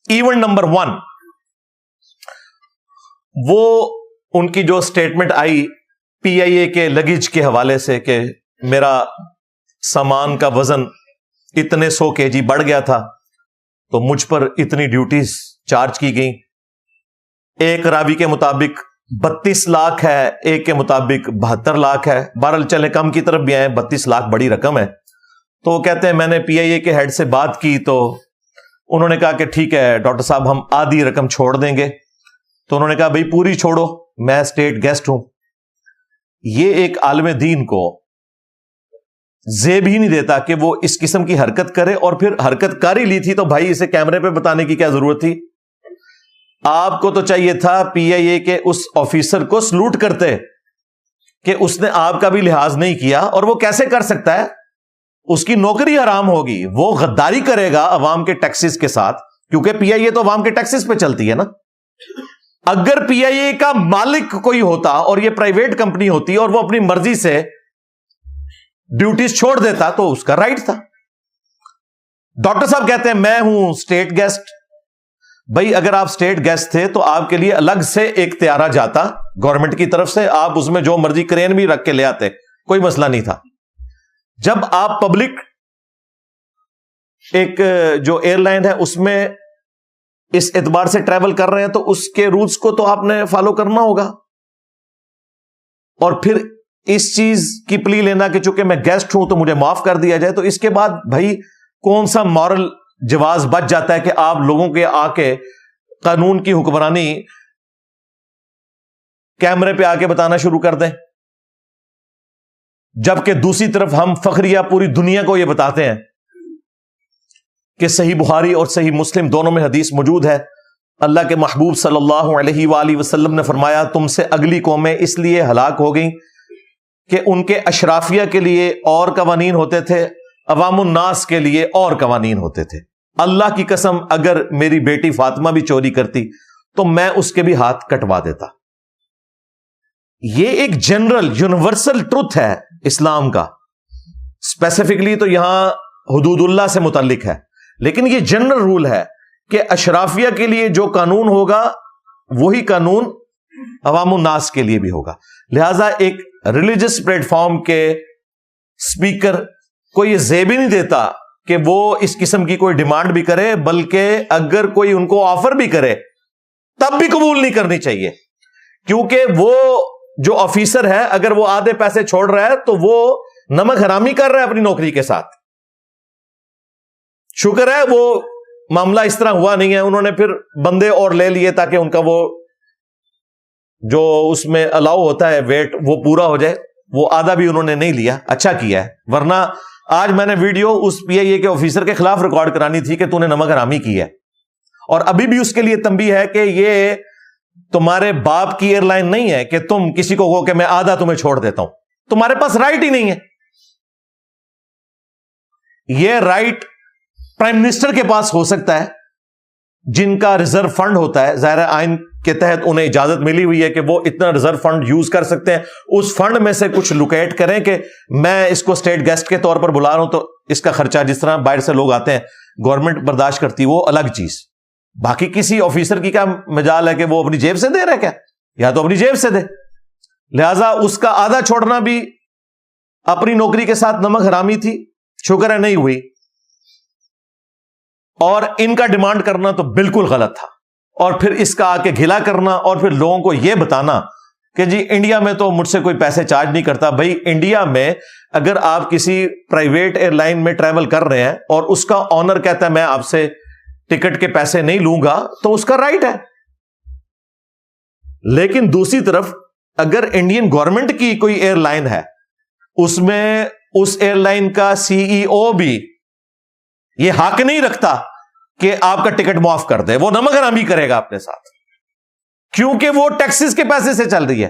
Event number 1 وہ ان کی جو سٹیٹمنٹ آئی پی آئی اے کے لگیج کے حوالے سے کہ میرا سامان کا وزن اتنے 100 kg بڑھ گیا تھا تو مجھ پر اتنی ڈیوٹیز چارج کی گئیں. ایک راوی کے مطابق 32 لاکھ ہے, ایک کے مطابق 72 لاکھ ہے. بہرحال چلے کم کی طرف بھی آئے, 32 لاکھ بڑی رقم ہے. تو وہ کہتے ہیں میں نے پی آئی اے کے ہیڈ سے بات کی تو انہوں نے کہا کہ ٹھیک ہے ڈاکٹر صاحب ہم آدھی رقم چھوڑ دیں گے. تو انہوں نے کہا بھئی پوری چھوڑو, میں اسٹیٹ گیسٹ ہوں. یہ ایک عالم دین کو زیب ہی نہیں دیتا کہ وہ اس قسم کی حرکت کرے, اور پھر حرکت کر ہی لی تھی تو بھائی اسے کیمرے پہ بتانے کی کیا ضرورت تھی؟ آپ کو تو چاہیے تھا پی آئی اے کے اس آفیسر کو سلوٹ کرتے کہ اس نے آپ کا بھی لحاظ نہیں کیا. اور وہ کیسے کر سکتا ہے؟ اس کی نوکری حرام ہوگی, وہ غداری کرے گا عوام کے ٹیکسز کے ساتھ, کیونکہ پی آئی اے تو عوام کے ٹیکسز پہ چلتی ہے نا. اگر پی آئی اے کا مالک کوئی ہوتا اور یہ پرائیویٹ کمپنی ہوتی اور وہ اپنی مرضی سے ڈیوٹیز چھوڑ دیتا تو اس کا رائٹ تھا. ڈاکٹر صاحب کہتے ہیں میں ہوں اسٹیٹ گیسٹ. بھائی اگر آپ اسٹیٹ گیسٹ تھے تو آپ کے لیے الگ سے ایک طیارہ جاتا گورنمنٹ کی طرف سے, آپ اس میں جو مرضی کرین بھی رکھ کے لے آتے, کوئی مسئلہ نہیں تھا. جب آپ پبلک ایک جو ایئر لائن ہے اس میں اس اعتبار سے ٹریول کر رہے ہیں تو اس کے رولز کو تو آپ نے فالو کرنا ہوگا. اور پھر اس چیز کی پلی لینا کہ چونکہ میں گیسٹ ہوں تو مجھے معاف کر دیا جائے, تو اس کے بعد بھائی کون سا مورل جواز بچ جاتا ہے کہ آپ لوگوں کے آ کے قانون کی حکمرانی کیمرے پہ آ کے بتانا شروع کر دیں, جبکہ دوسری طرف ہم فخریہ پوری دنیا کو یہ بتاتے ہیں کہ صحیح بخاری اور صحیح مسلم دونوں میں حدیث موجود ہے. اللہ کے محبوب صلی اللہ علیہ وآلہ وسلم نے فرمایا تم سے اگلی قومیں اس لیے ہلاک ہو گئیں کہ ان کے اشرافیہ کے لیے اور قوانین ہوتے تھے, عوام الناس کے لیے اور قوانین ہوتے تھے. اللہ کی قسم اگر میری بیٹی فاطمہ بھی چوری کرتی تو میں اس کے بھی ہاتھ کٹوا دیتا. یہ ایک جنرل یونیورسل ٹروتھ ہے اسلام کا. اسپیسیفکلی تو یہاں حدود اللہ سے متعلق ہے, لیکن یہ جنرل رول ہے کہ اشرافیہ کے لیے جو قانون ہوگا وہی قانون عوام الناس کے لیے بھی ہوگا. لہذا ایک ریلیجس پلیٹ فارم کے اسپیکر کو یہ زیب ہی نہیں دیتا کہ وہ اس قسم کی کوئی ڈیمانڈ بھی کرے, بلکہ اگر کوئی ان کو آفر بھی کرے تب بھی قبول نہیں کرنی چاہیے, کیونکہ وہ جو آفیسر ہے اگر وہ آدھے پیسے چھوڑ رہا ہے تو وہ نمک حرامی کر رہا ہے اپنی نوکری کے ساتھ. شکر ہے وہ معاملہ اس طرح ہوا نہیں ہے, انہوں نے پھر بندے اور لے لیے تاکہ ان کا وہ جو اس میں الاؤ ہوتا ہے ویٹ وہ پورا ہو جائے. وہ آدھا بھی انہوں نے نہیں لیا, اچھا کیا ہے. ورنہ آج میں نے ویڈیو اس پی آئی اے کے آفیسر کے خلاف ریکارڈ کرانی تھی کہ تو نے نمک حرامی کی ہے, اور ابھی بھی اس کے لیے تنبیہ ہے کہ یہ تمہارے باپ کی ایئر لائن نہیں ہے کہ تم کسی کو کہو کہ میں آدھا تمہیں چھوڑ دیتا ہوں. تمہارے پاس رائٹ ہی نہیں ہے. یہ رائٹ پرائم منسٹر کے پاس ہو سکتا ہے جن کا ریزرو فنڈ ہوتا ہے, ظاہر آئین کے تحت انہیں اجازت ملی ہوئی ہے کہ وہ اتنا ریزرو فنڈ یوز کر سکتے ہیں, اس فنڈ میں سے کچھ لوکیٹ کریں کہ میں اس کو اسٹیٹ گیسٹ کے طور پر بلا رہا ہوں تو اس کا خرچہ جس طرح باہر سے لوگ آتے ہیں گورنمنٹ برداشت کرتی, وہ الگ چیز. باقی کسی آفیسر کی کیا مجال ہے کہ وہ اپنی جیب سے دے رہا ہے, کیا یا تو اپنی جیب سے دے. لہذا اس کا آدھا چھوڑنا بھی اپنی نوکری کے ساتھ نمک حرامی تھی, شکر ہے نہیں ہوئی. اور ان کا ڈیمانڈ کرنا تو بالکل غلط تھا, اور پھر اس کا آ کے گھلا کرنا اور پھر لوگوں کو یہ بتانا کہ جی انڈیا میں تو مجھ سے کوئی پیسے چارج نہیں کرتا. بھائی انڈیا میں اگر آپ کسی پرائیویٹ ایئر لائن میں ٹریول کر رہے ہیں اور اس کا آنر کہتا ہے میں آپ سے ٹکٹ کے پیسے نہیں لوں گا تو اس کا رائٹ ہے. لیکن دوسری طرف اگر انڈین گورنمنٹ کی کوئی ایئر لائن ہے, اس میں اس ایئر لائن کا سی ای او بھی یہ حق نہیں رکھتا کہ آپ کا ٹکٹ معاف کر دے, وہ نمک حرامی کرے گا اپنے ساتھ, کیونکہ وہ ٹیکسز کے پیسے سے چل رہی ہے.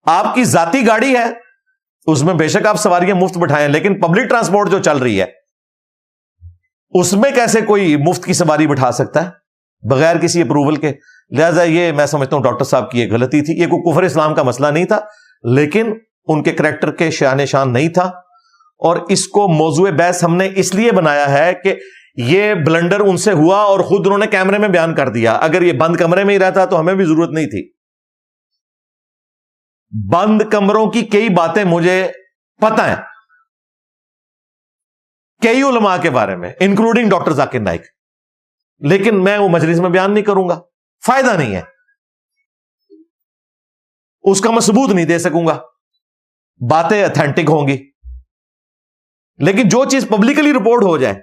آپ کی ذاتی گاڑی ہے, اس میں بے شک آپ سواریاں مفت بٹھائیں, لیکن پبلک ٹرانسپورٹ جو چل رہی ہے اس میں کیسے کوئی مفت کی سواری بٹھا سکتا ہے بغیر کسی اپروول کے. لہذا یہ میں سمجھتا ہوں ڈاکٹر صاحب کی یہ غلطی تھی. یہ کوئی کفر اسلام کا مسئلہ نہیں تھا, لیکن ان کے کریکٹر کے شان نہیں تھا. اور اس کو موضوع بحث ہم نے اس لیے بنایا ہے کہ یہ بلنڈر ان سے ہوا اور خود انہوں نے کیمرے میں بیان کر دیا. اگر یہ بند کمرے میں ہی رہتا تو ہمیں بھی ضرورت نہیں تھی. بند کمروں کی کئی باتیں مجھے پتہ ہیں, کئی علماء کے بارے میں انکلوڈنگ ڈاکٹر ذاکر نائک, لیکن میں وہ مجلس میں بیان نہیں کروں گا, فائدہ نہیں ہے, اس کا میں ثبوت نہیں دے سکوں گا, باتیں اتھینٹک ہوں گی. لیکن جو چیز پبلکلی رپورٹ ہو جائے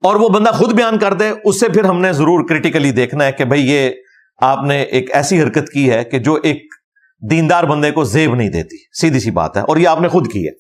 اور وہ بندہ خود بیان کر دے, اس سے پھر ہم نے ضرور کریٹیکلی دیکھنا ہے کہ بھئی یہ آپ نے ایک ایسی حرکت کی ہے کہ جو ایک دیندار بندے کو زیب نہیں دیتی, سیدھی سی بات ہے, اور یہ آپ نے خود کی ہے.